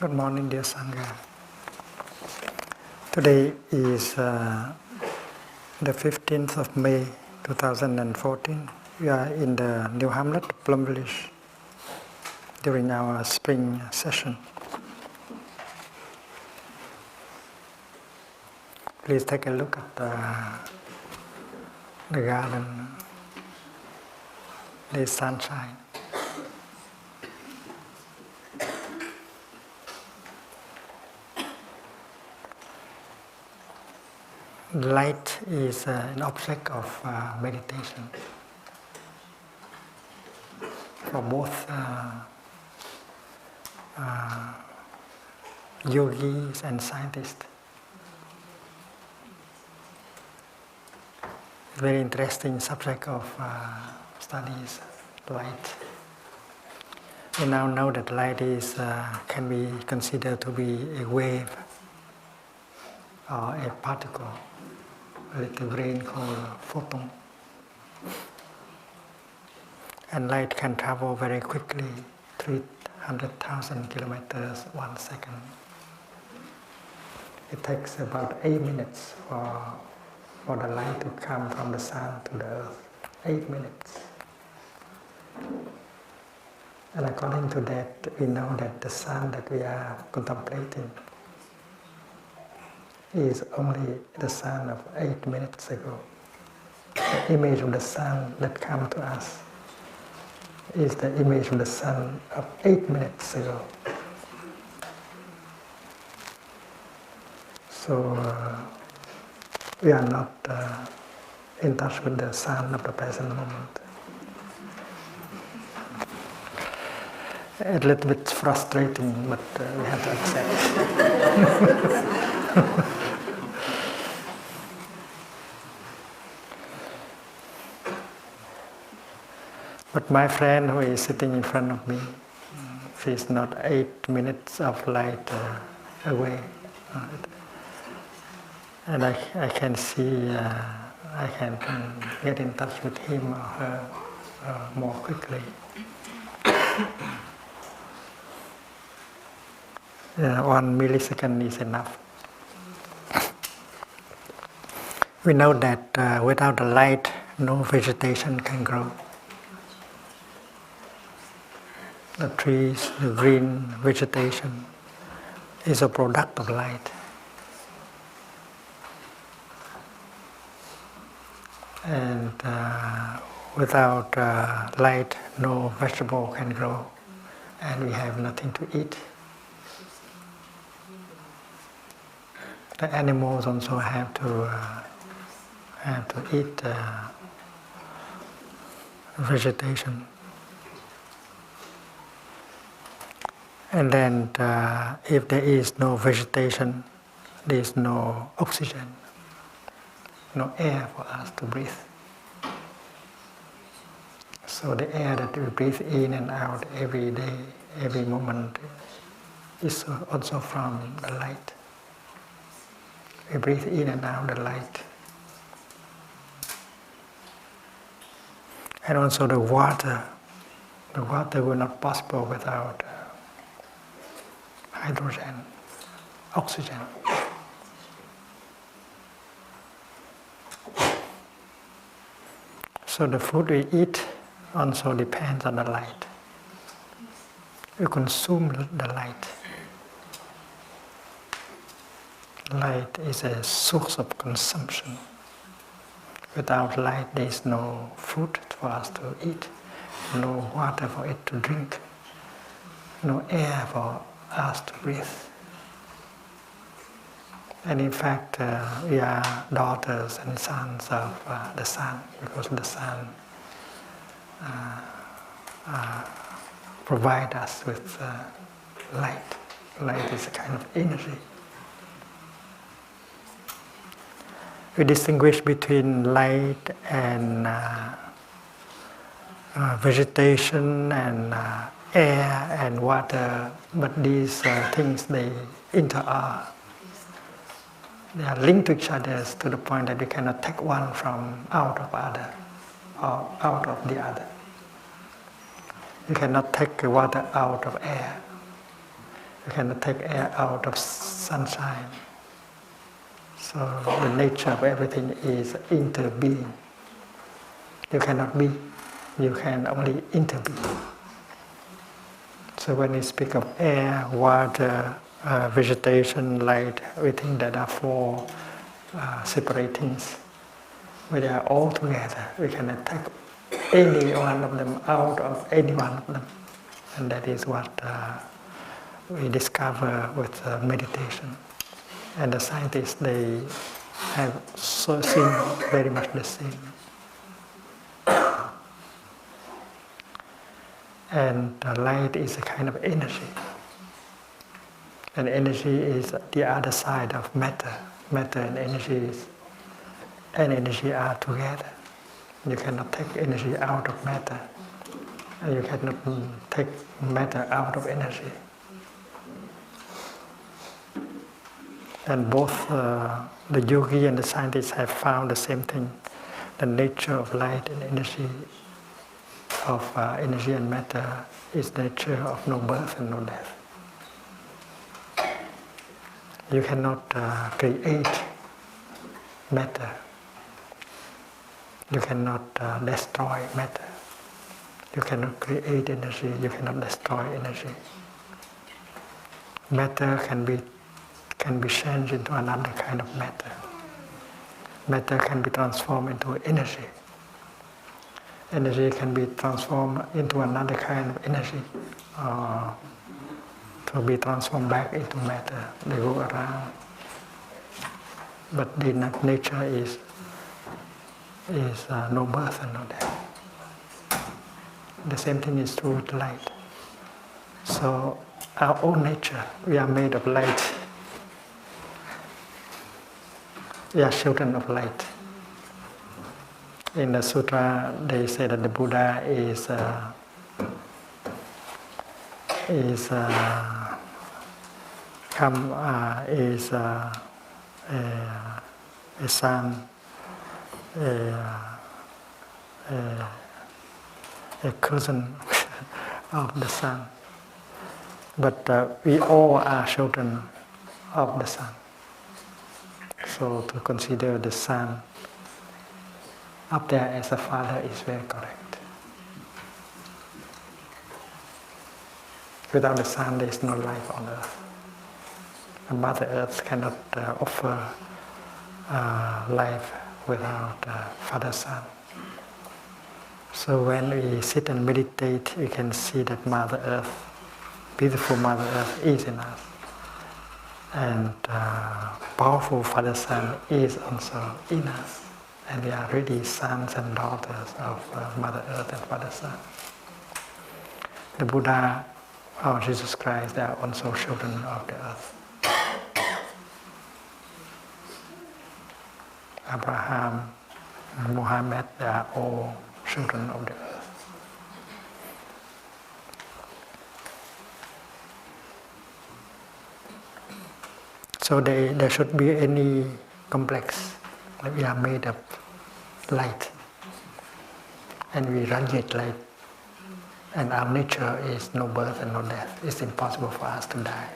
Good morning, dear Sangha. Today is the 15th of May 2014. We are in the New Hamlet, Plum Village, during our spring session. Please take a look at the garden, the sunshine. Light is an object of meditation for both yogis and scientists. Very interesting subject of studies, light. We now know that light is can be considered to be a wave or a particle, a little brain called photon. And light can travel very quickly, 300,000 kilometers 1 second. It takes about 8 minutes for the light to come from the sun to the earth. 8 minutes. And according to that, we know that the sun that we are contemplating is only the sun of 8 minutes ago. The image of the sun that comes to us is the image of the sun of 8 minutes ago. So we are not in touch with the sun of the present moment. A little bit frustrating, but we have to accept. But my friend who is sitting in front of me, she is not 8 minutes of light away. And I can see, I can get in touch with him or her more quickly. 1 millisecond is enough. We know that without the light, no vegetation can grow. The trees, the green vegetation is a product of light. And without light, no vegetable can grow, and we have nothing to eat. The animals also have to eat vegetation. And then if there is no vegetation, there is no oxygen, no air for us to breathe. So the air that we breathe in and out every day, every moment, is also from the light. We breathe in and out the light. And also the water will not be possible without hydrogen, oxygen. So the food we eat also depends on the light. We consume the light. Light is a source of consumption. Without light, there is no food for us to eat, no water for it to drink, no air for us to breathe. And in fact, we are daughters and sons of the sun, because the sun provides us with light. Light is a kind of energy. We distinguish between light and vegetation and air and water, but these things, they are linked to each other to the point that we cannot take one from out of other or out of the other. You cannot take water out of air. You cannot take air out of sunshine. So the nature of everything is interbeing. You cannot be, you can only interbeing. So when we speak of air, water, vegetation, light, we think that are four separate things. But they are all together. We cannot take any one of them out of any one of them. And that is what we discover with meditation. And the scientists, they have seen very much the same. And light is a kind of energy. And energy is the other side of matter. Matter and energy are together. You cannot take energy out of matter. And you cannot take matter out of energy. And both the yogi and the scientists have found the same thing. The nature of light and energy, of energy and matter, is the nature of no birth and no death. You cannot create matter. You cannot destroy matter. You cannot create energy. You cannot destroy energy. Matter can be changed into another kind of matter. Matter can be transformed into energy. Energy can be transformed into another kind of energy, or to be transformed back into matter. They go around. But the nature is no birth and no death. The same thing is true with light. So our own nature, we are made of light. We are children of light. In the sutra, they say that the Buddha is a son, a cousin of the sun. But we all are children of the sun. So to consider the sun up there as a father is very correct. Without the sun, there is no life on earth. And Mother Earth cannot offer life without Father Sun. So when we sit and meditate, we can see that Mother Earth, beautiful Mother Earth, is in us. And powerful Father Sun is also in us. And we are really sons and daughters of Mother Earth and Father Sun. The Buddha or Jesus Christ, they are also children of the earth. Abraham, Muhammad, they are all children of the earth. So there should be any complex. Like we are made of light, and we radiate light, and our nature is no birth and no death. It's impossible for us to die.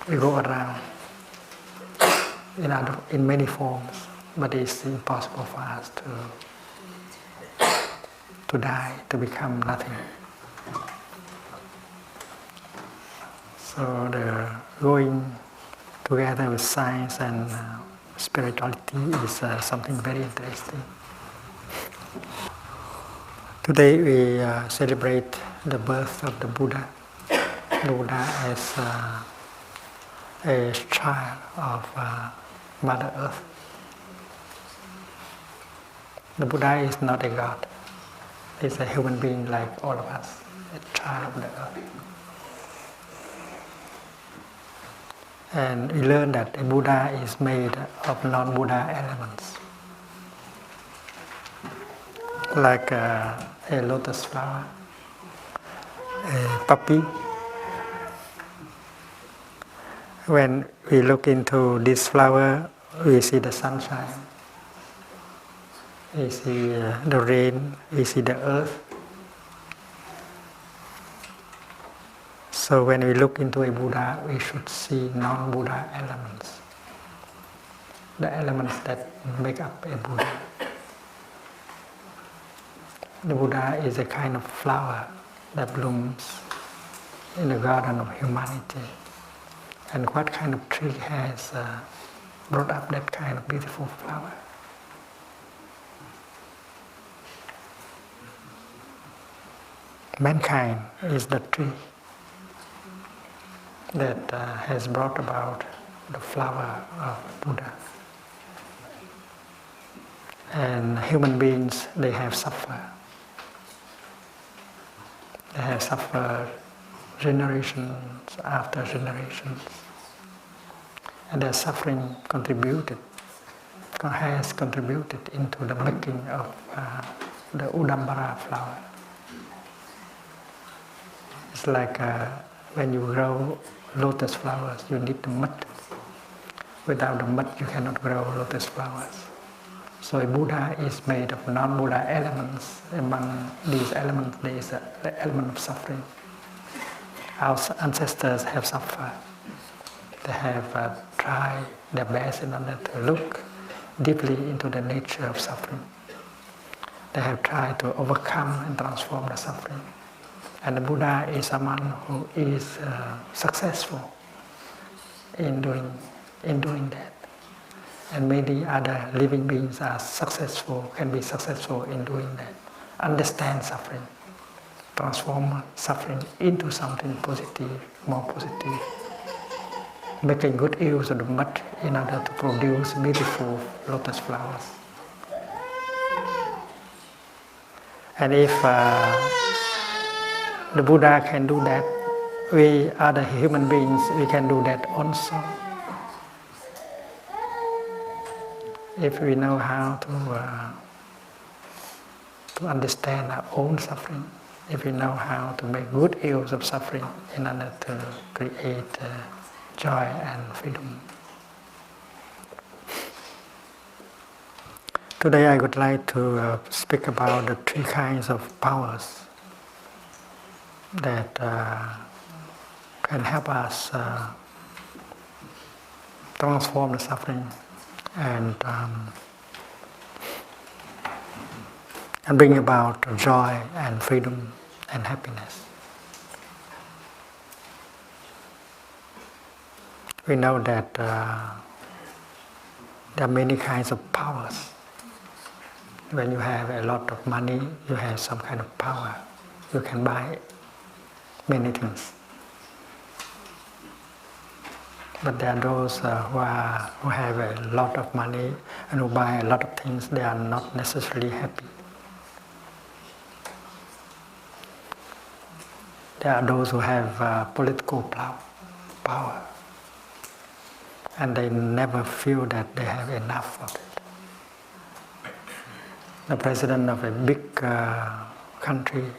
We go around in many forms, but it's impossible for us to die, to become nothing. So the going together with science and spirituality is something very interesting. Today we celebrate the birth of the Buddha. The Buddha is a child of Mother Earth. The Buddha is not a god. He is a human being like all of us, a child of the earth. And we learn that a Buddha is made of non-Buddha elements, like a lotus flower, a puppy. When we look into this flower, we see the sunshine, we see the rain, we see the earth. So when we look into a Buddha, we should see non-Buddha elements, the elements that make up a Buddha. The Buddha is a kind of flower that blooms in the garden of humanity. And what kind of tree has brought up that kind of beautiful flower? Mankind is the tree that has brought about the flower of Buddha. And human beings, they have suffered. They have suffered generations after generations. And their suffering has contributed into the making of the Udambara flower. It's like when you grow lotus flowers, you need the mud. Without the mud, you cannot grow lotus flowers. So a Buddha is made of non-Buddha elements. Among these elements, there is the element of suffering. Our ancestors have suffered. They have tried their best in order to look deeply into the nature of suffering. They have tried to overcome and transform the suffering. And the Buddha is someone who is successful in doing that. And many other living beings are successful, can be successful in doing that. Understand suffering, transform suffering into something positive, more positive. Making good use of the mud in order to produce beautiful lotus flowers. And if the Buddha can do that, we other human beings, we can do that also. If we know how to understand our own suffering, if we know how to make good use of suffering in order to create joy and freedom. Today I would like to speak about the three kinds of powers that can help us transform the suffering and bring about joy and freedom and happiness. We know that there are many kinds of powers. When you have a lot of money, you have some kind of power. You can buy many things. But there are those who have a lot of money and who buy a lot of things, they are not necessarily happy. There are those who have political power and they never feel that they have enough of it. The president of a big country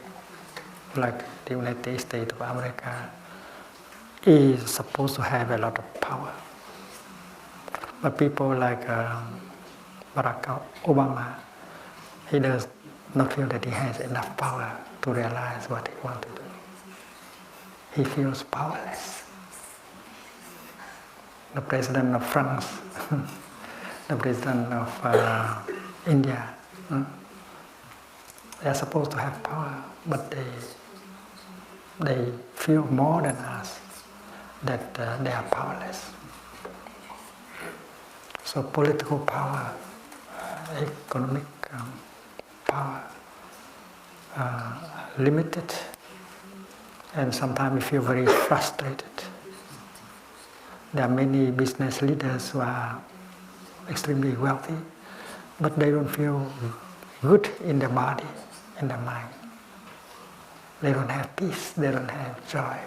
like the United States of America is supposed to have a lot of power. But people like Barack Obama, he does not feel that he has enough power to realize what he wants to do. He feels powerless. The president of France, the president of India, they are supposed to have power, but they feel more than us that they are powerless. So political power, economic power, limited, and sometimes we feel very frustrated. There are many business leaders who are extremely wealthy, but they don't feel good in their body, in their mind. They don't have peace, they don't have joy.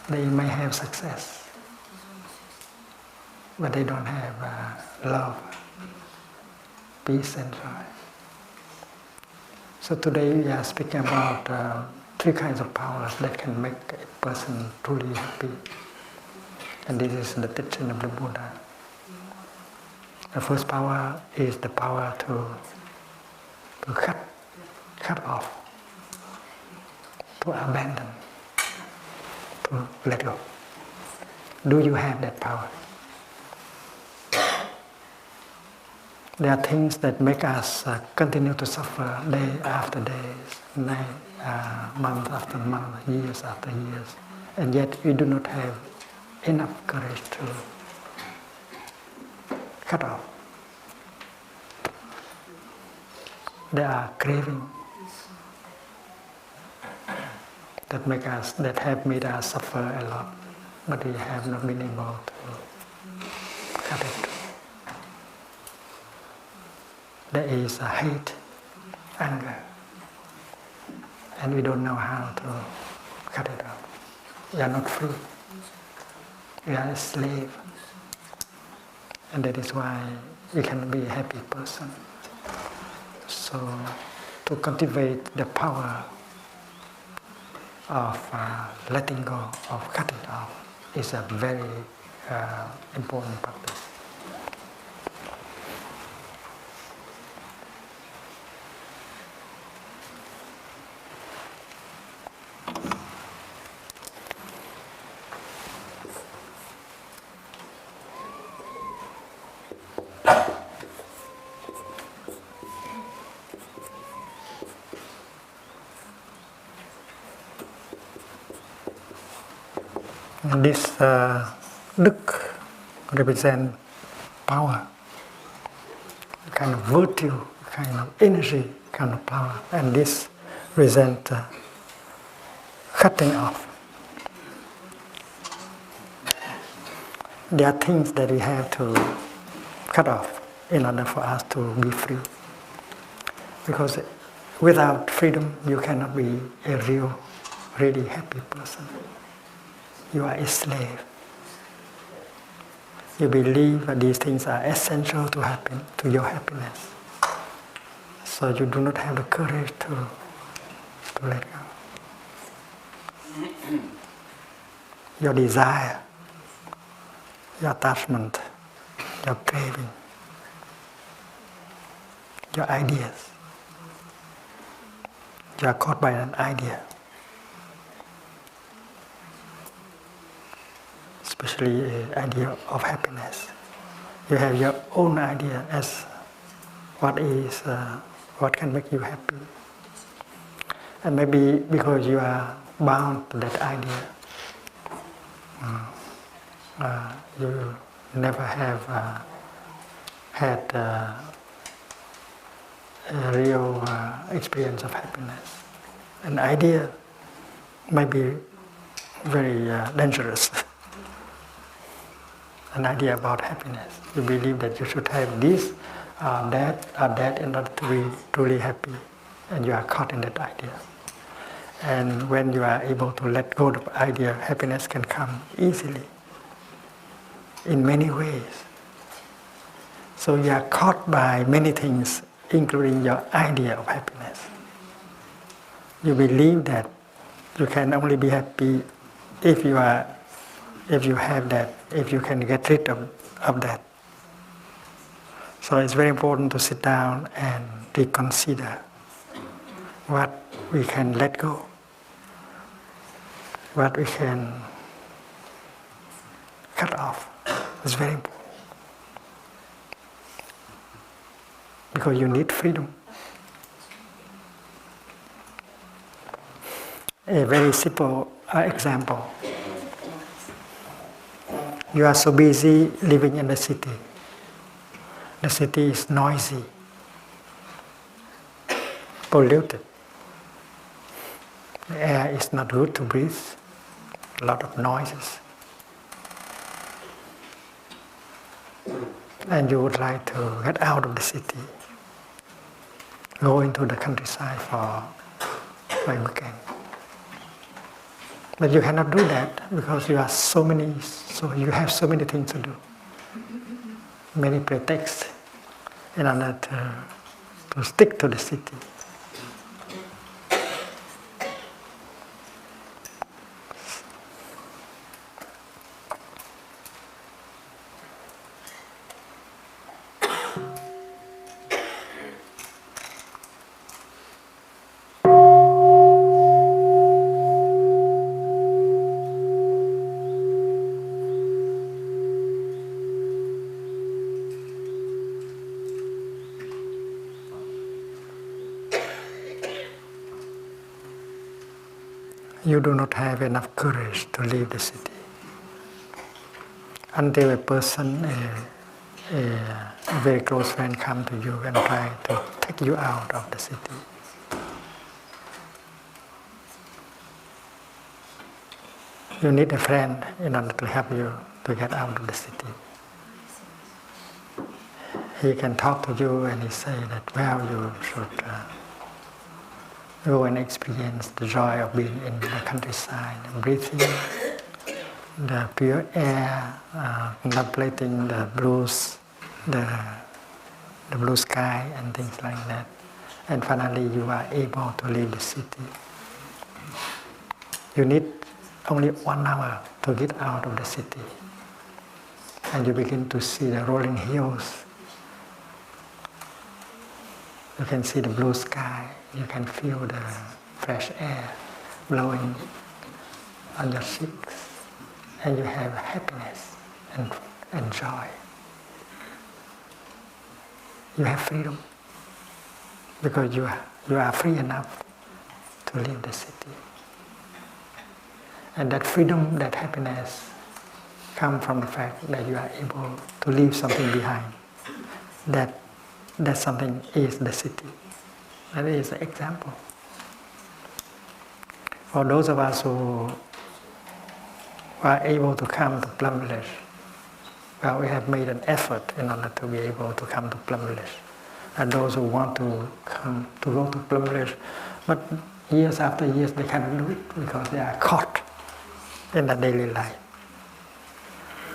They may have success, but they don't have love, peace and joy. So today we are speaking about 3 kinds of powers that can make a person truly happy. And this is the teaching of the Buddha. The first power is the power to cut off, to abandon, to let go. Do you have that power? There are things that make us continue to suffer day after day, month after month, years after years, and yet we do not have enough courage to cut off. There are craving that have made us suffer a lot, but we have not been able to cut it. There is a hate, anger, and we don't know how to cut it off. We are not free. We are a slave, and that is why we cannot be a happy person. So, to cultivate the power of letting go, of cutting off, is a very important practice. This duk represents power, kind of virtue, kind of energy, kind of power, and this represents cutting off. There are things that we have to cut off in order for us to be free. Because without freedom, you cannot be a really happy person. You are a slave. You believe that these things are essential to your happiness. So you do not have the courage to let go. Your desire, your attachment, your craving, your ideas. You are caught by an idea. Especially the idea of happiness. You have your own idea as what can make you happy. And maybe because you are bound to that idea, you never have had a real experience of happiness. An idea might be very dangerous. An idea about happiness. You believe that you should have this, that in order to be truly happy, and you are caught in that idea. And when you are able to let go of the idea, happiness can come easily, in many ways. So you are caught by many things, including your idea of happiness. You believe that you can only be happy if you have that, if you can get rid of that. So it's very important to sit down and reconsider what we can let go, what we can cut off. It's very important. Because you need freedom. A very simple example. You are so busy living in the city. The city is noisy. polluted. The air is not good to breathe. A lot of noises. And you would like to get out of the city, go into the countryside for a weekend. But you cannot do that because you have so many things to do. Many pretexts in order to stick to the city. You do not have enough courage to leave the city until a person, a very close friend, come to you and try to take you out of the city. You need a friend in order to help you to get out of the city. He can talk to you and he say that, well, you should go and experience the joy of being in the countryside, breathing the pure air, contemplating the blue sky and things like that. And finally you are able to leave the city. You need only 1 hour to get out of the city. And you begin to see the rolling hills. You can see the blue sky. You can feel the fresh air blowing on your cheeks, and you have happiness and joy. You have freedom because you are free enough to leave the city. And that freedom, that happiness come from the fact that you are able to leave something behind. That something is the city. That is an example. For those of us who are able to come to Plum Village, well, we have made an effort in order to be able to come to Plum Village. And those who want to go to Plum Village, but years after years they cannot do it because they are caught in the daily life.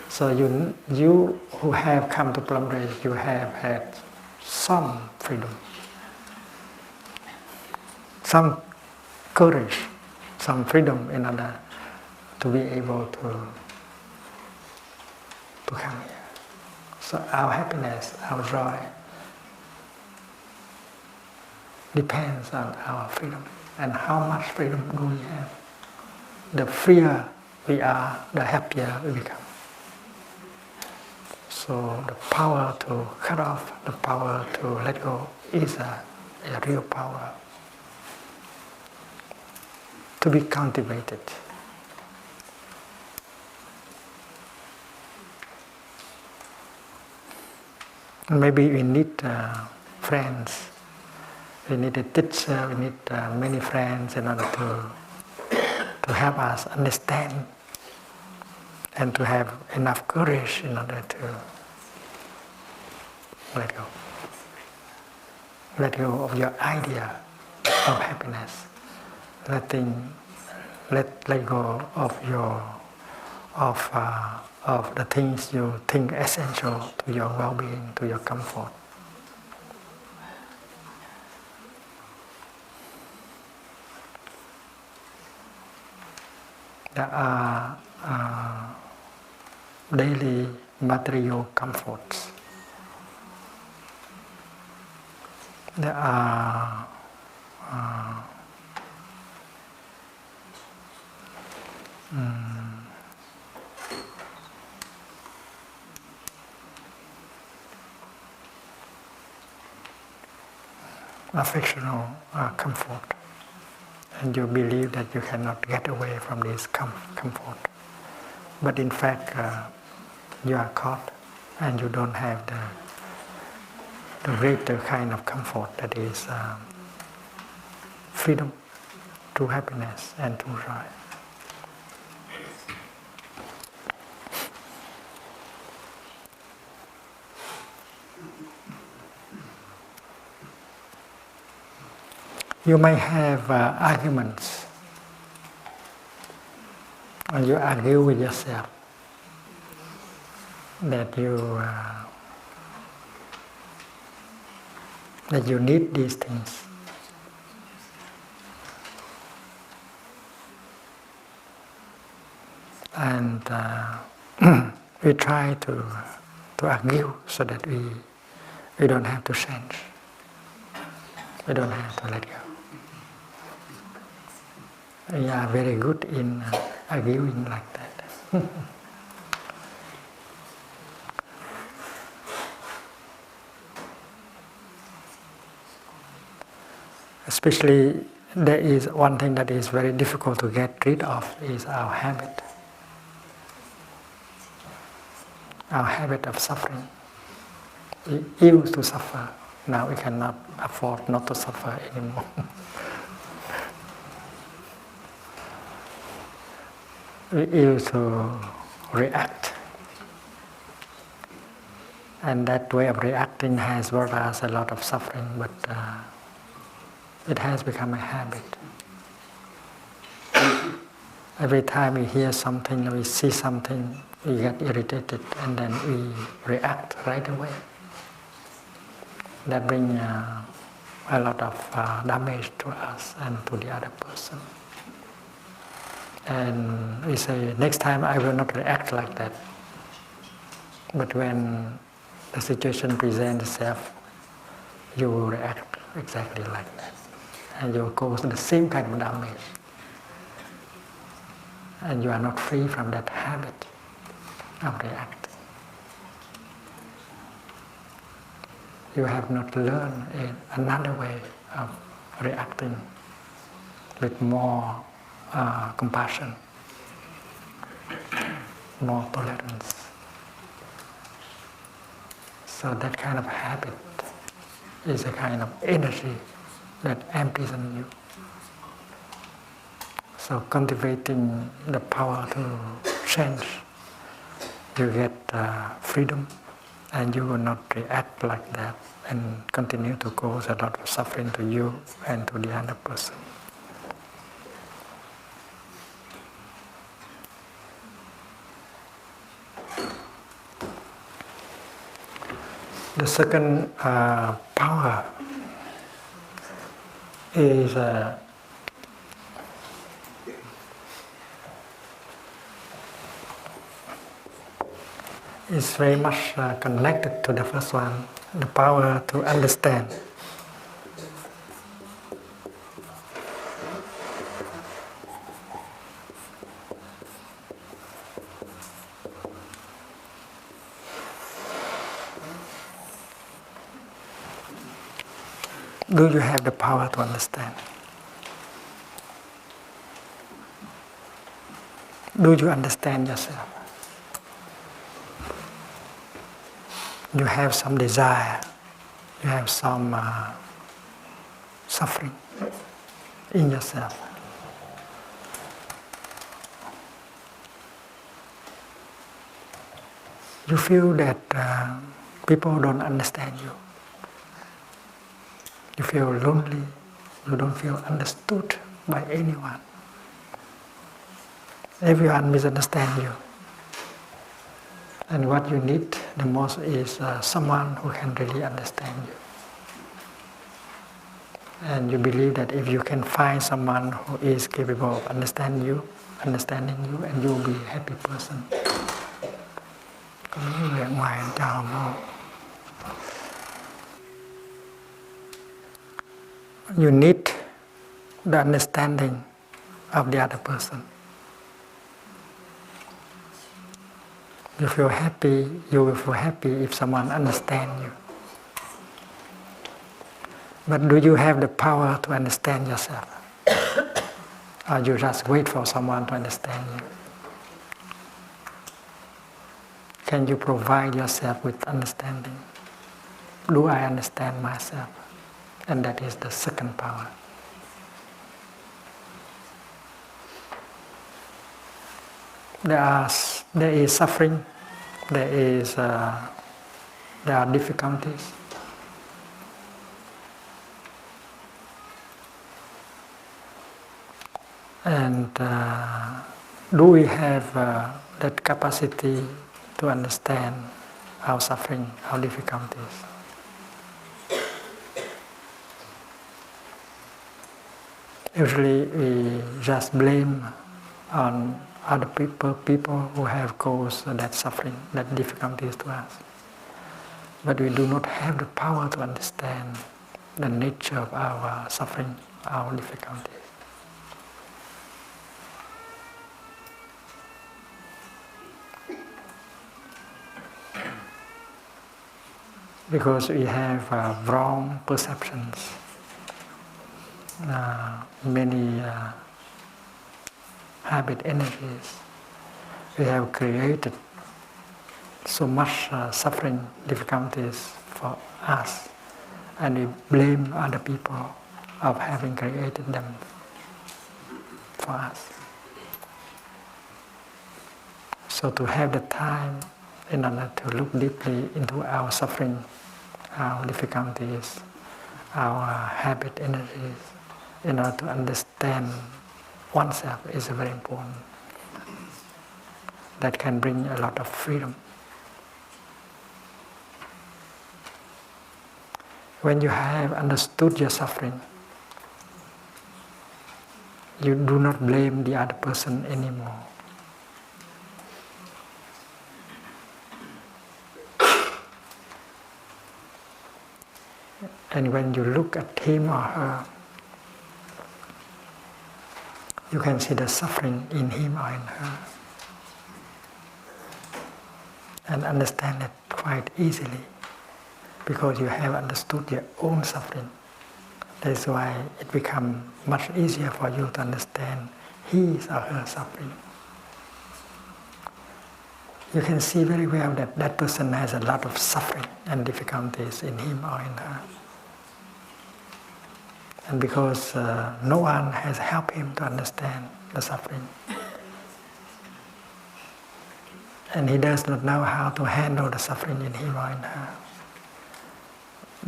So you who have come to Plum Village, you have had some freedom, some courage, some freedom in order to be able to come here. So our happiness, our joy depends on our freedom. And how much freedom do we have? The freer we are, the happier we become. So the power to cut off, the power to let go is a real power to be cultivated. And maybe we need friends, we need a teacher, we need many friends in order to help us understand and to have enough courage in order to let go. Let go of your idea of happiness. Let go of the things you think essential to your well-being, to your comfort. There are daily material comforts. There are affectional comfort, and you believe that you cannot get away from this comfort. But in fact, you are caught, and you don't have the greater kind of comfort that is freedom, true happiness, and true joy. You may have arguments, and you argue with yourself that you need these things. And we try to argue so that we don't have to change. We don't have to let go. We are very good in arguing like that. Especially, there is one thing that is very difficult to get rid of is our habit. Our habit of suffering. We used to suffer. Now we cannot afford not to suffer anymore. We used to react. And that way of reacting has brought us a lot of suffering, but it has become a habit. Every time we hear something, we see something, we get irritated and then we react right away. That brings a lot of damage to us and to the other person. And we say, next time I will not react like that. But when the situation presents itself, you will react exactly like that. And you will cause the same kind of damage. And you are not free from that habit of reacting. You have not learned another way of reacting with more compassion, more tolerance. So that kind of habit is a kind of energy that emprisons you. So cultivating the power to change, you get freedom, and you will not react like that and continue to cause a lot of suffering to you and to the other person. The second power is very much connected to the first one, the power to understand. Do you have the power to understand? Do you understand yourself? You have some desire, you have some suffering in yourself. You feel that people don't understand you. You feel lonely, you don't feel understood by anyone. Everyone misunderstands you. And what you need the most is someone who can really understand you. And you believe that if you can find someone who is capable of understanding you, and you will be a happy person. You need the understanding of the other person. You feel happy, you will feel happy if someone understands you. But do you have the power to understand yourself? Or you just wait for someone to understand you? Can you provide yourself with understanding? Do I understand myself? And that is the second power. there is suffering, there are difficulties. And do we have that capacity to understand our suffering, our difficulties? Usually we just blame on other people who have caused that suffering, that difficulties to us. But we do not have the power to understand the nature of our suffering, our difficulties. Because we have wrong perceptions, many habit energies. We have created so much suffering, difficulties for us, and we blame other people of having created them for us. So to have the time in order to look deeply into our suffering, our difficulties, our habit energies, in order to understand oneself is very important. That can bring a lot of freedom. When you have understood your suffering, you do not blame the other person anymore. And when you look at him or her, you can see the suffering in him or in her and understand it quite easily because you have understood your own suffering. That's why it becomes much easier for you to understand his or her suffering. You can see very well that that person has a lot of suffering and difficulties in him or in her. And because no one has helped him to understand the suffering, and he does not know how to handle the suffering in him or in her,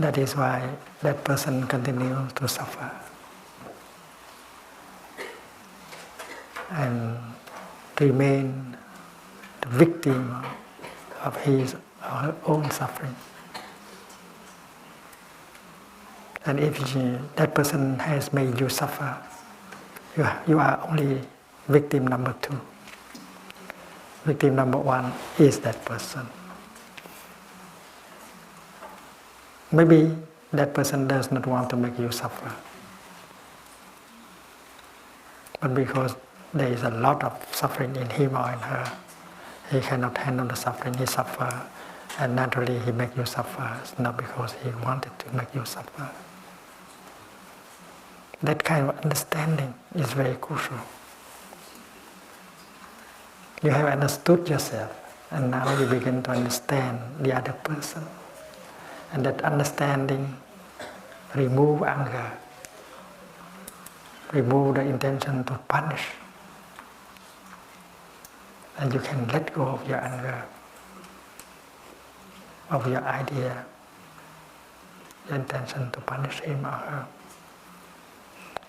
that is why that person continues to suffer and remain the victim of his or her own suffering. And if that person has made you suffer, you are only victim number 2. Victim number 1 is that person. Maybe that person does not want to make you suffer. But because there is a lot of suffering in him or in her, he cannot handle the suffering, he suffers, and naturally he makes you suffer. It's not because he wanted to make you suffer. That kind of understanding is very crucial. You have understood yourself, and now you begin to understand the other person. And that understanding remove anger, remove the intention to punish. And you can let go of your anger, of your idea, your intention to punish him or her.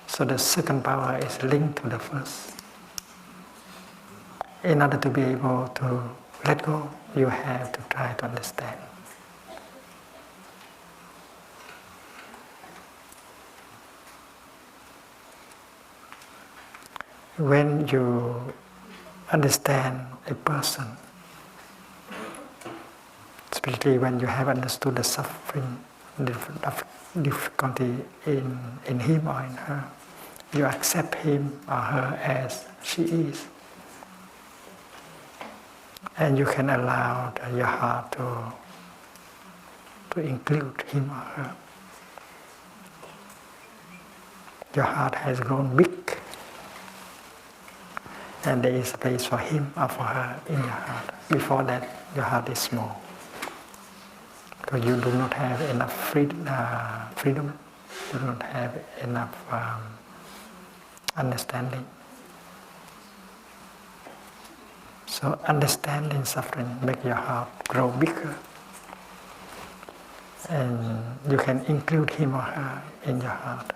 So the second power is linked to the first. In order to be able to let go, you have to try to understand. When you understand a person, especially when you have understood the suffering, difficulty in him or in her, you accept him or her as she is. And you can allow your heart to include him or her. Your heart has grown big, and there is space for him or for her in your heart. Before that, your heart is small, because you do not have enough freedom, you do not have enough understanding. So understanding suffering makes your heart grow bigger. And you can include him or her in your heart.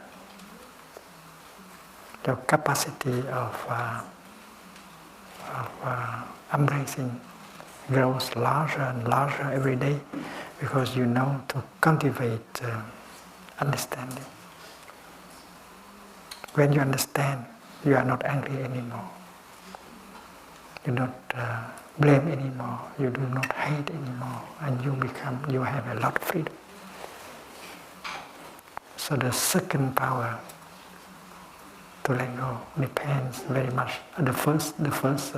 Your capacity of embracing grows larger and larger every day because you know to cultivate understanding. When you understand, you are not angry anymore. You don't blame anymore. You do not hate anymore, and you have a lot of freedom. So the second power to let go depends very much. The first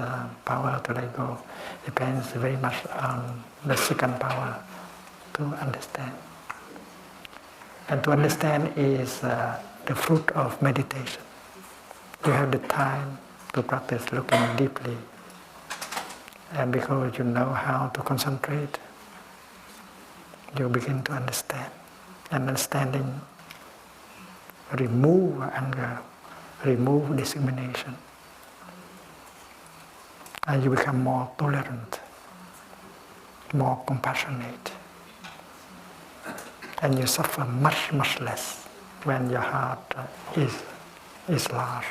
power to let go depends very much on the second power to understand. And to understand is the fruit of meditation. You have the time to practice looking deeply, and because you know how to concentrate, you begin to understand. And understanding remove anger, remove discrimination, and you become more tolerant, more compassionate, and you suffer much, much less when your heart is large.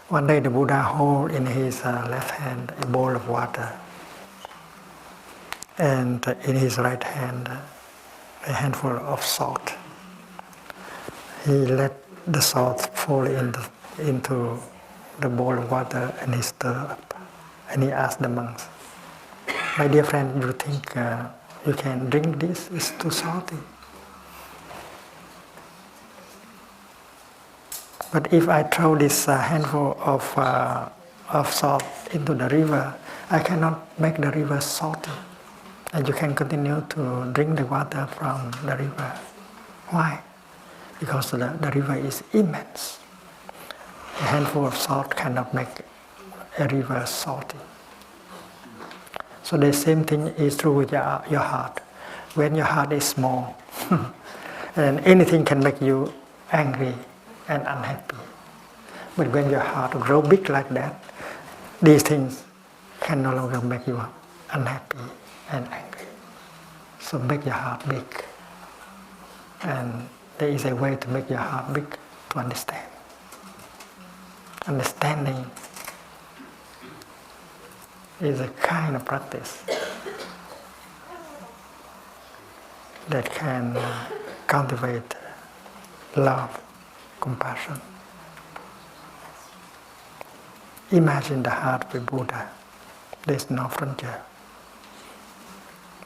One day the Buddha held in his left hand a bowl of water, and in his right hand a handful of salt. He let the salt fall into the bowl of water, and he stirred up. And he asked the monks, "My dear friend, you think you can drink this? It's too salty. But if I throw this handful of salt into the river, I cannot make the river salty. And you can continue to drink the water from the river." Why? Because the river is immense. A handful of salt cannot make a river salty. So the same thing is true with your heart. When your heart is small, and anything can make you angry and unhappy. But when your heart grows big like that, these things can no longer make you unhappy and angry. So make your heart big. And there is a way to make your heart big, to understand. Understanding is a kind of practice that can cultivate love, compassion. Imagine the heart of Buddha. There is no frontier.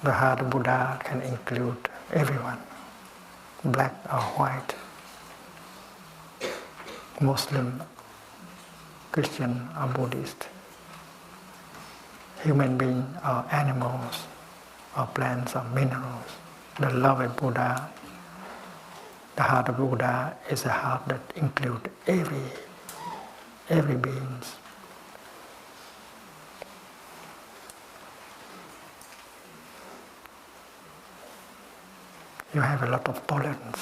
The heart of Buddha can include everyone, black or white, Muslim, Christian or Buddhist, human beings or animals or plants or minerals. The love of Buddha, the heart of Buddha is a heart that includes every being. You have a lot of tolerance.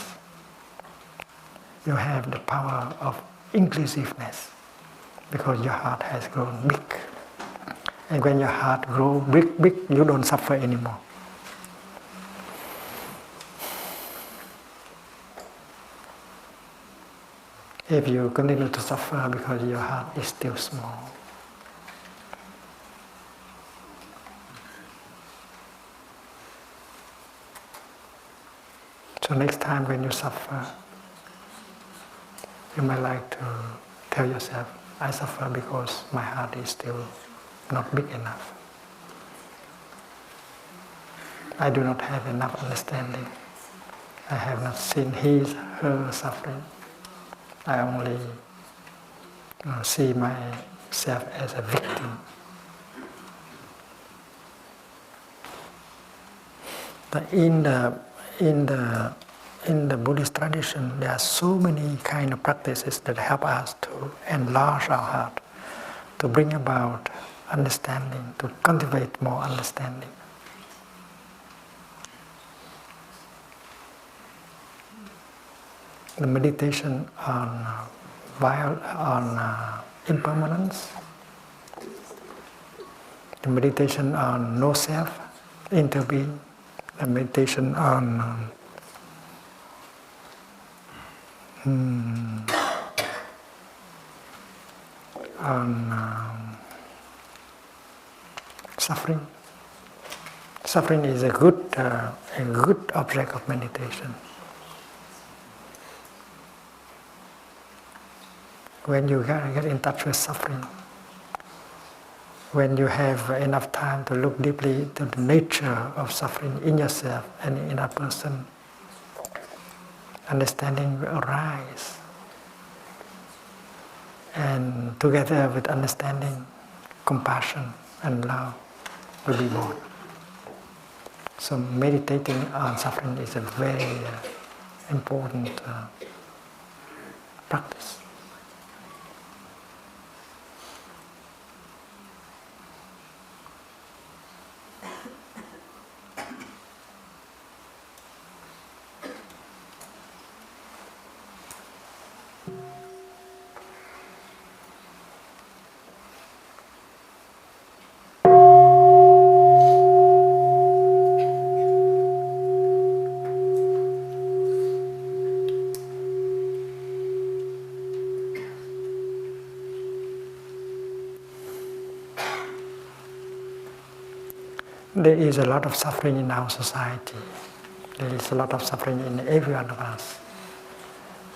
You have the power of inclusiveness because your heart has grown big. And when your heart grows big, you don't suffer anymore. If you continue to suffer because your heart is still small, so next time when you suffer, you might like to tell yourself, I suffer because my heart is still not big enough. I do not have enough understanding. I have not seen his, her suffering. I only see myself as a victim. But in the Buddhist tradition, there are so many kind of practices that help us to enlarge our heart, to bring about understanding, to cultivate more understanding. The meditation on impermanence, the meditation on no self, interbeing, the meditation on suffering. Suffering is a good object of meditation. When you get in touch with suffering, when you have enough time to look deeply into the nature of suffering in yourself and in a person, understanding will arise. And together with understanding, compassion and love will be born. So meditating on suffering is a very important practice. There is a lot of suffering in our society. There is a lot of suffering in every one of us.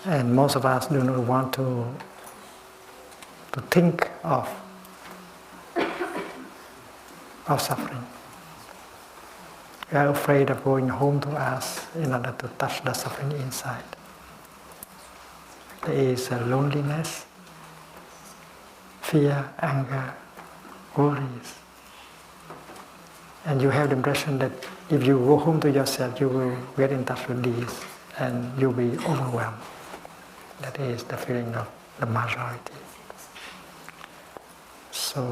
And most of us do not want to think of suffering. We are afraid of going home to us in order to touch the suffering inside. There is loneliness, fear, anger, worries. And you have the impression that if you go home to yourself, you will get in touch with these and you'll be overwhelmed. That is the feeling of the majority. So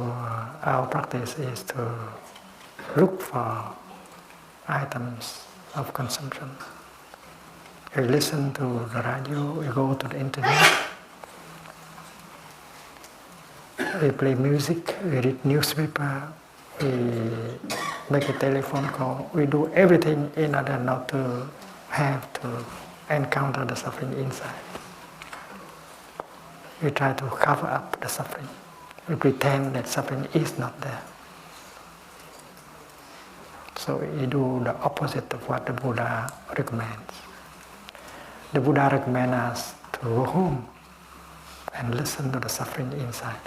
our practice is to look for items of consumption. We listen to the radio, we go to the internet, we play music, we read newspaper, we make a telephone call. We do everything in order not to have to encounter the suffering inside. We try to cover up the suffering. We pretend that suffering is not there. So we do the opposite of what the Buddha recommends. The Buddha recommends us to go home and listen to the suffering inside.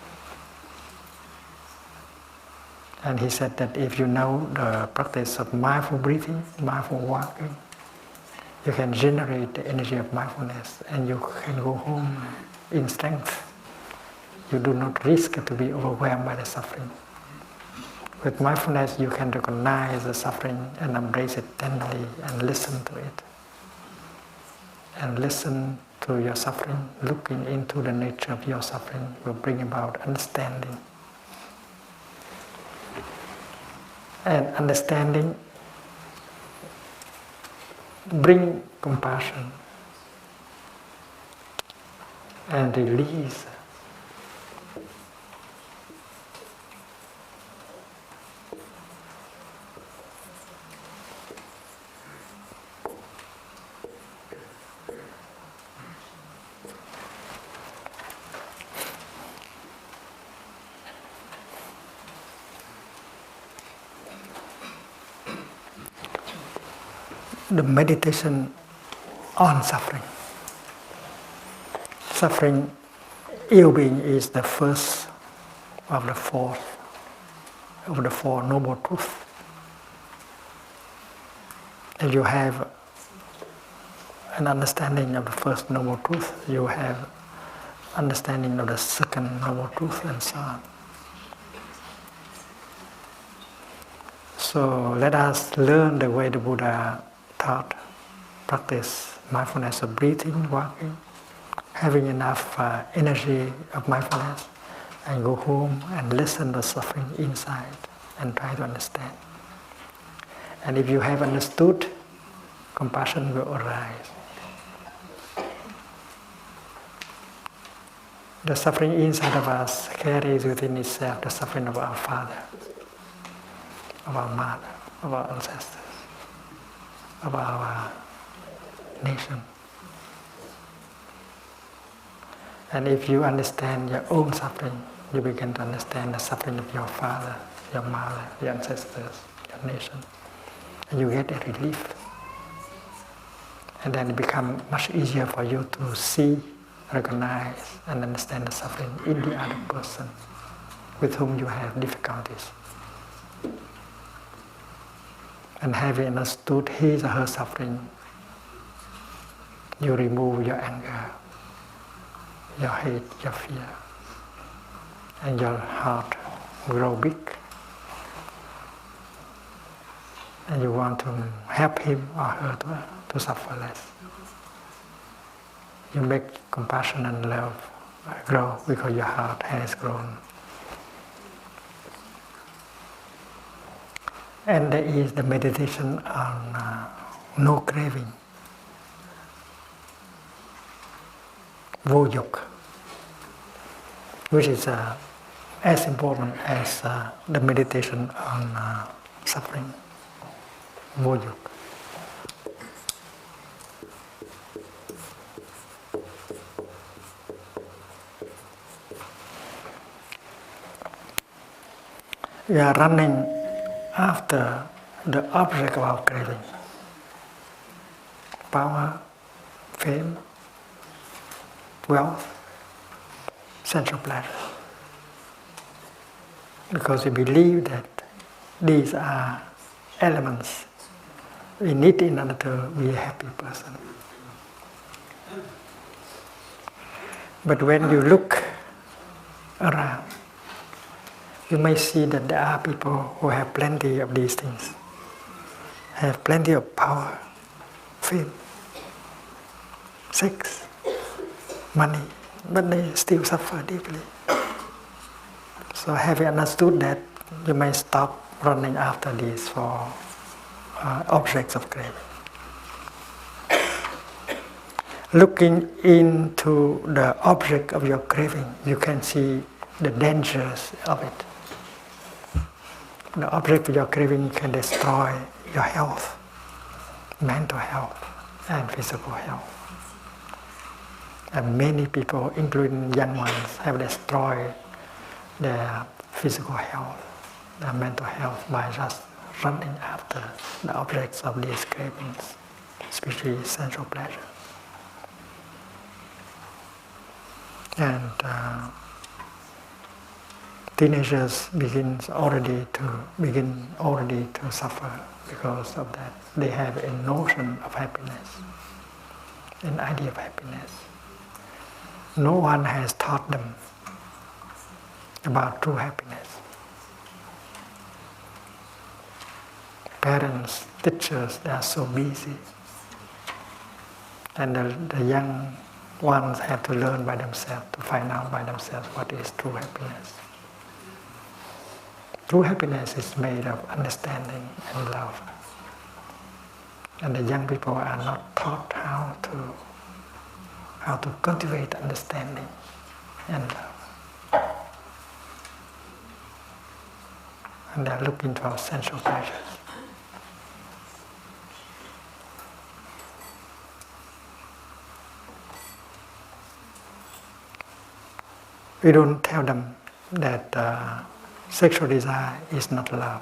And he said that if you know the practice of mindful breathing, mindful walking, you can generate the energy of mindfulness and you can go home in strength. You do not risk to be overwhelmed by the suffering. With mindfulness, you can recognize the suffering and embrace it tenderly and listen to it. And listen to your suffering, looking into the nature of your suffering will bring about understanding. And understanding bring compassion and release. The meditation on suffering. Suffering, ill-being is the first of the four noble truths. If you have an understanding of the first noble truth, you have understanding of the second noble truth, and so on. So let us learn the way the Buddha taught, practice mindfulness of breathing, walking, having enough energy of mindfulness, and go home and listen to suffering inside and try to understand. And if you have understood, compassion will arise. The suffering inside of us carries within itself the suffering of our father, of our mother, of our ancestors, of our nation. And if you understand your own suffering, you begin to understand the suffering of your father, your mother, your ancestors, your nation. And you get a relief. And then it becomes much easier for you to see, recognize, and understand the suffering in the other person with whom you have difficulties. And having understood his or her suffering, you remove your anger, your hate, your fear, and your heart grow big. And you want to help him or her to suffer less. You make compassion and love grow because your heart has grown. And there is the meditation on no craving, vô dục, which is as important as the meditation on suffering, vô dục. We are running after the object of our craving, power, fame, wealth, sensual pleasure. Because we believe that these are elements we need in order to be a happy person. But when you look around, you may see that there are people who have plenty of these things, have plenty of power, fame, sex, money, but they still suffer deeply. So having understood that, you may stop running after these for objects of craving. Looking into the object of your craving, you can see the dangers of it. The object of your craving can destroy your health, mental health, and physical health. And many people, including young ones, have destroyed their physical health, their mental health by just running after the objects of these cravings, especially sensual pleasure. And teenagers begin already to suffer because of that. They have a notion of happiness, an idea of happiness. No one has taught them about true happiness. Parents, teachers, they are so busy. And the young ones have to learn by themselves, to find out by themselves what is true happiness. True happiness is made of understanding and love. And the young people are not taught how to cultivate understanding and love. And they are looking for sensual pleasures. We don't tell them that sexual desire is not love.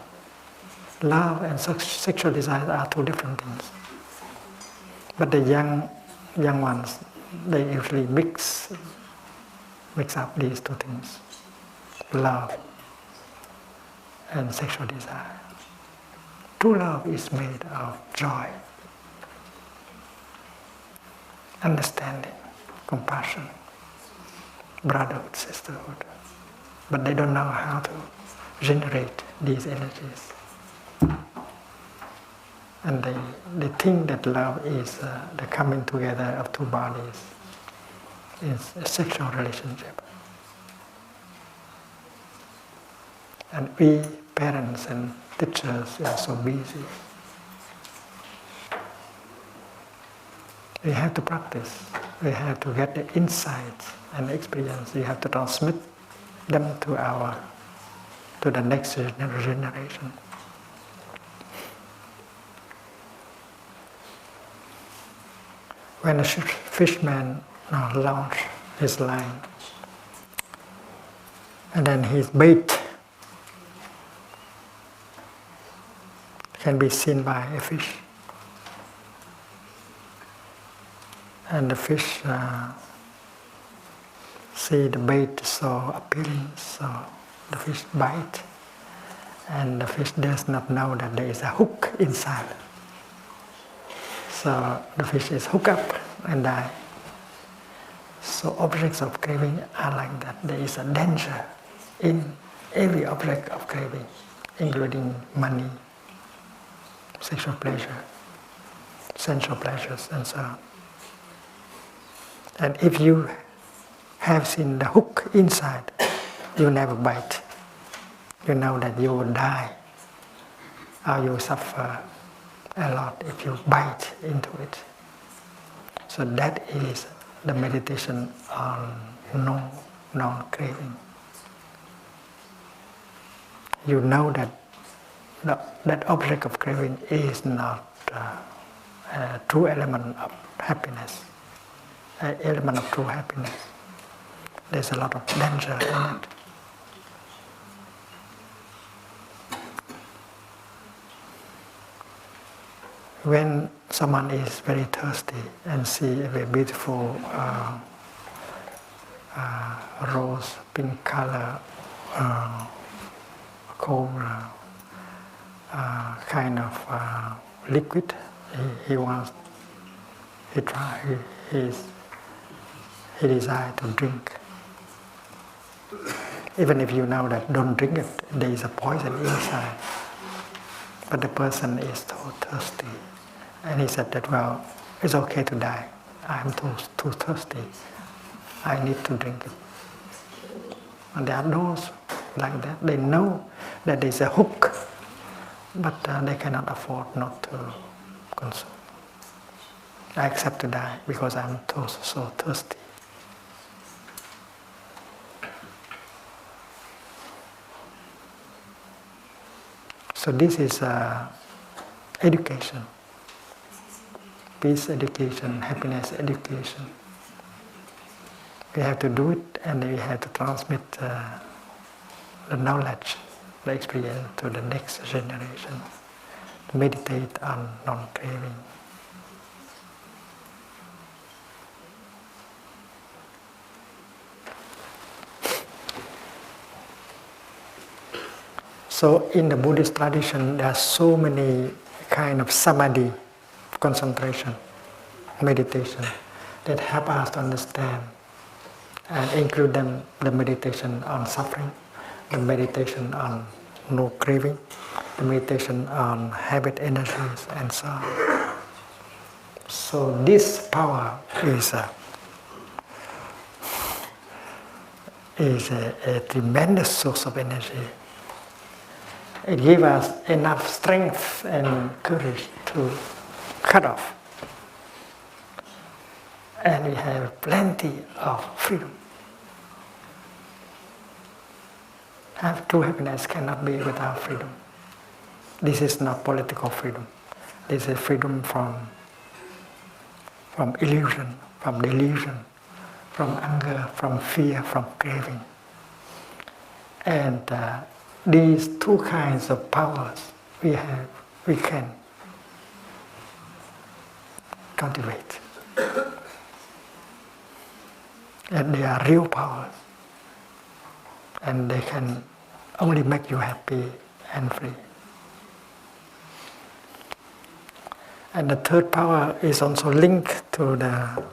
Love and sexual desire are two different things. But the young ones, they usually mix up these two things, love and sexual desire. True love is made of joy, understanding, compassion, brotherhood, sisterhood. But they don't know how to generate these energies. And they think that love is the coming together of two bodies. It's a sexual relationship. And we, parents and teachers, are so busy. We have to practice We have to get the insights and experience. You have to transmit them to the next generation. When a fisherman launches his line, and then his bait can be seen by a fish, and the fish see the bait so appealing, so the fish bite, and the fish does not know that there is a hook inside. So the fish is hooked up and die. So objects of craving are like that. There is a danger in every object of craving, including money, sexual pleasure, sensual pleasures, and so on. And if you have seen the hook inside, you never bite. You know that you will die, or you will suffer a lot if you bite into it. So that is the meditation on non-craving. You know that that object of craving is not a true element of happiness, an element of true happiness. There's a lot of danger in it. When someone is very thirsty and see a very beautiful rose, pink color, cold kind of liquid, he desires to drink. Even if you know that don't drink it, there is a poison inside. But the person is so thirsty. And he said that, well, it's okay to die. I'm too thirsty. I need to drink it. And there are those like that. They know that there's a hook, but they cannot afford not to consume. I accept to die because I'm so thirsty. So this is education. Peace education, happiness education. We have to do it, and we have to transmit the knowledge, the experience to the next generation. To meditate on non-craving. So in the Buddhist tradition, there are so many kind of samadhi, concentration, meditation, that help us to understand, and include them the meditation on suffering, the meditation on no craving, the meditation on habit energies, and so on. So this power is a tremendous source of energy. It gives us enough strength and courage to cut off. And we have plenty of freedom. True happiness cannot be without freedom. This is not political freedom. This is freedom from illusion, from delusion, from anger, from fear, from craving. And these two kinds of powers we can cultivate. And they are real powers. And they can only make you happy and free. And the third power is also linked to the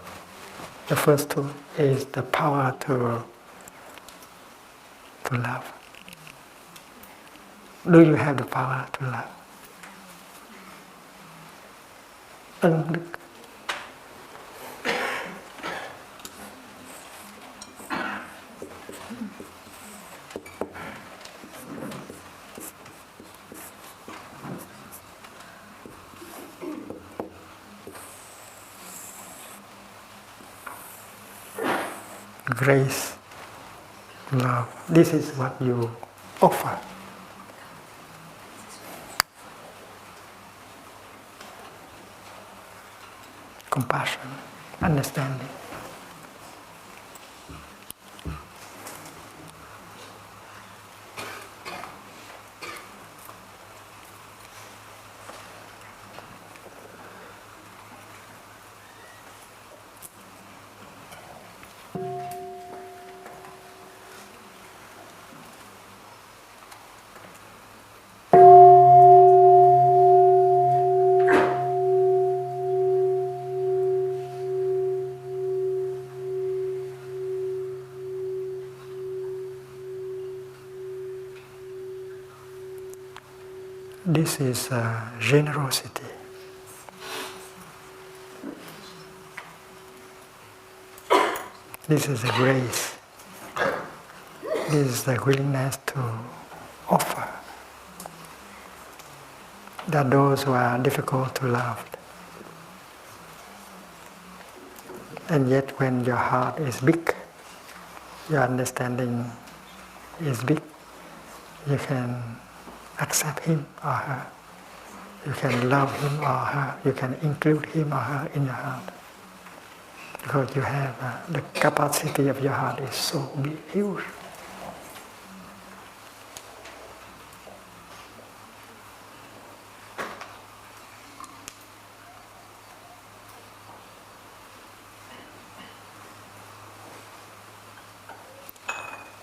first two, is the power to love. Do you have the power to love? grace, love. This is what you offer. Compassion, understanding. This is generosity. This is a grace. This is the willingness to offer. That those who are difficult to love. And yet when your heart is big, your understanding is big, you can accept him or her. You can love him or her. You can include him or her in your heart. Because you have the capacity of your heart is so big, huge.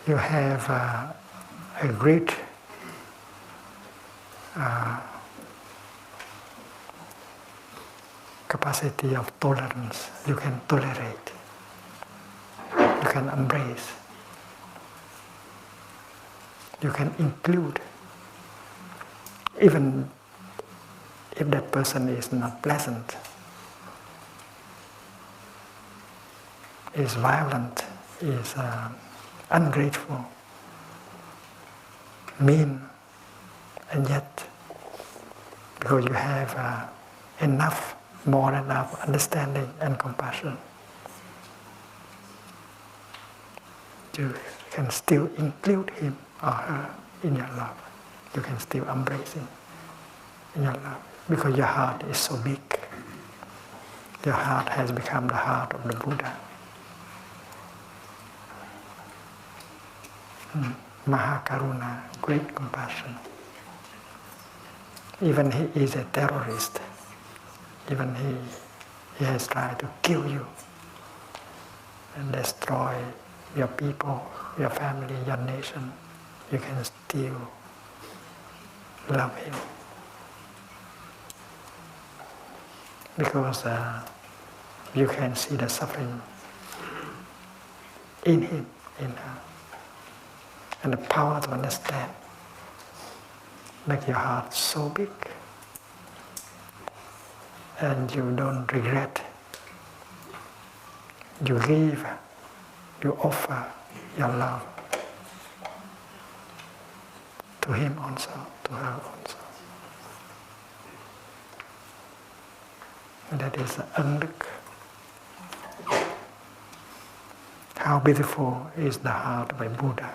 You have a great capacity of tolerance. You can tolerate. You can embrace. You can include. Even if that person is not pleasant, is violent, is ungrateful, mean, and yet, because you have more than enough understanding and compassion, you can still include him or her in your love. You can still embrace him in your love, because your heart is so big. Your heart has become the heart of the Buddha. Mahakaruna, great compassion. Even he is a terrorist. Even he has tried to kill you and destroy your people, your family, your nation. You can still love him. Because you can see the suffering in him, in her. And the power to understand make your heart so big, and you don't regret. You give, you offer your love to him also, to her also. And that is unlook. How beautiful is the heart of a Buddha.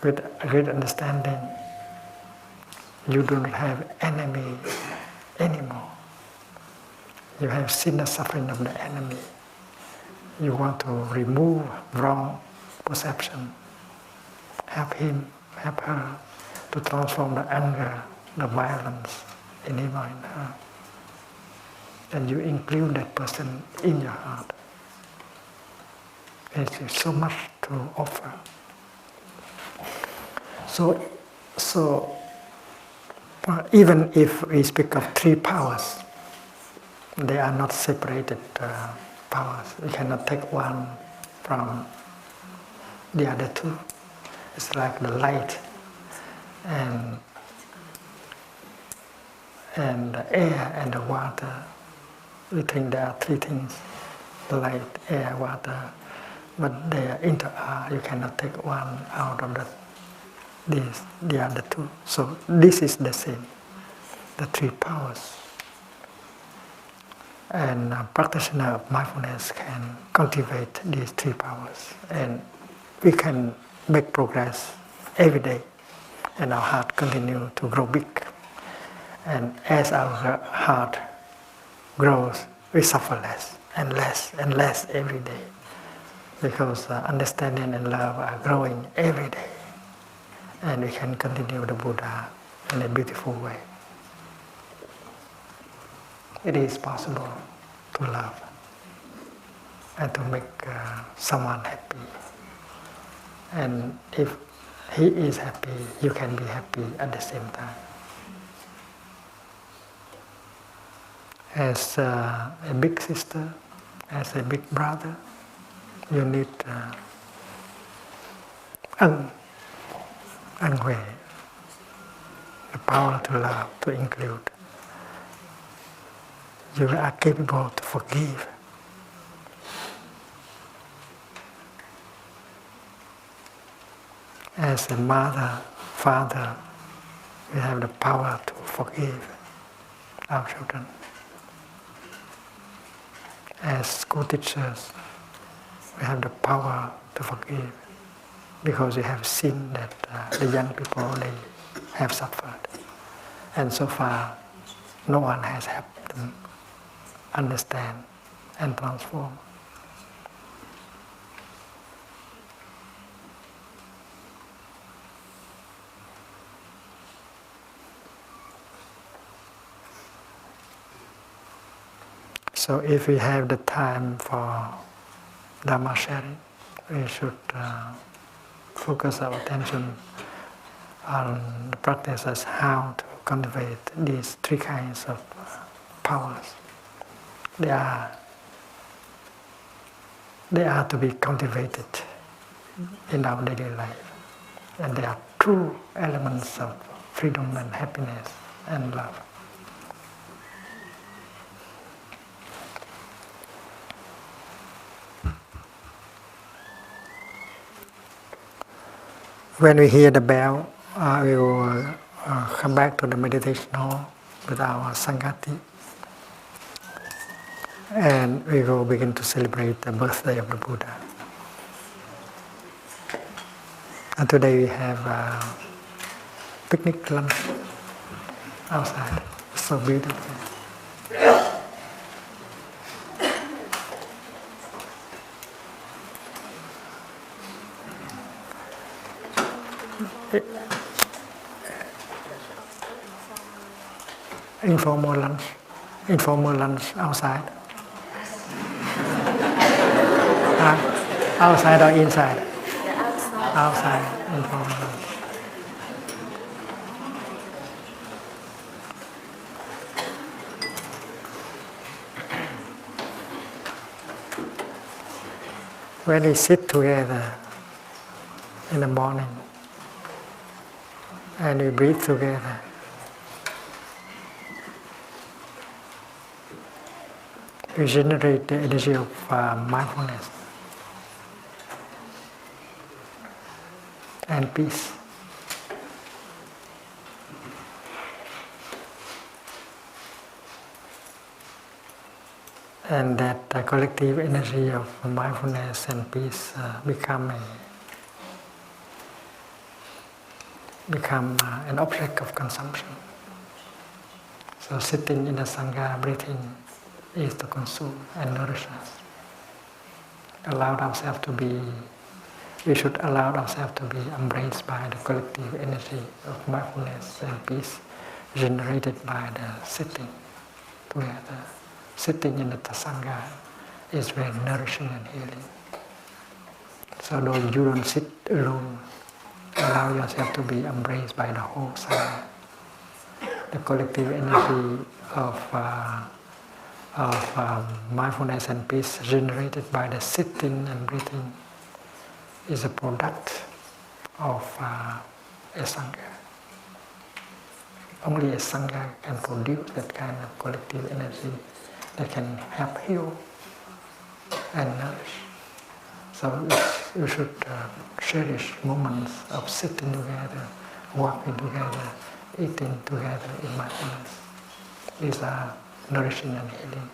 With a great understanding, you do not have enemy anymore. You have seen the suffering of the enemy. You want to remove wrong perception. Help him, help her to transform the anger, the violence in him or in her. And you include that person in your heart. There's so much to offer. So even if we speak of three powers, they are not separated powers. We cannot take one from the other two. It's like the light and the air and the water. We think there are three things: light, air, water, but they are you cannot take one out of the other two. So this is the same, the three powers. And a practitioner of mindfulness can cultivate these three powers, and we can make progress every day, and our heart continue to grow big. And as our heart grows, we suffer less and less and less every day, because understanding and love are growing every day, and we can continue the Buddha in a beautiful way. It is possible to love and to make someone happy. And if he is happy, you can be happy at the same time. As a big sister, as a big brother, you need the power to love, to include. You are capable to forgive. As a mother, father, we have the power to forgive our children. As school teachers, we have the power to forgive, because we have seen that the young people, they have suffered. And so far, no one has helped them understand and transform. So if we have the time for Dhamma sharing, we should focus our attention on the practice as how to cultivate these three kinds of powers. They are to be cultivated in our daily life, and they are true elements of freedom and happiness and love. When we hear the bell, we will come back to the meditation hall with our Sanghati, and we will begin to celebrate the birthday of the Buddha. And today we have picnic lunch outside. It's so beautiful. Informal lunch outside. Outside or inside? Outside. Outside, informal lunch. When we sit together in the morning and we breathe together, we generate the energy of mindfulness and peace. And that collective energy of mindfulness and peace become an object of consumption. So sitting in the sangha, breathing is to consume and nourish us. We should allow ourselves to be embraced by the collective energy of mindfulness and peace generated by the sitting together. Sitting in the sangha is very nourishing and healing. So though you don't sit alone, allow yourself to be embraced by the whole sangha. The collective energy of mindfulness and peace generated by the sitting and breathing is a product of a sangha. Only a sangha can produce that kind of collective energy that can help heal and nourish. So you should cherish moments of sitting together, walking together, eating together in mindfulness. These are nourishing and healing.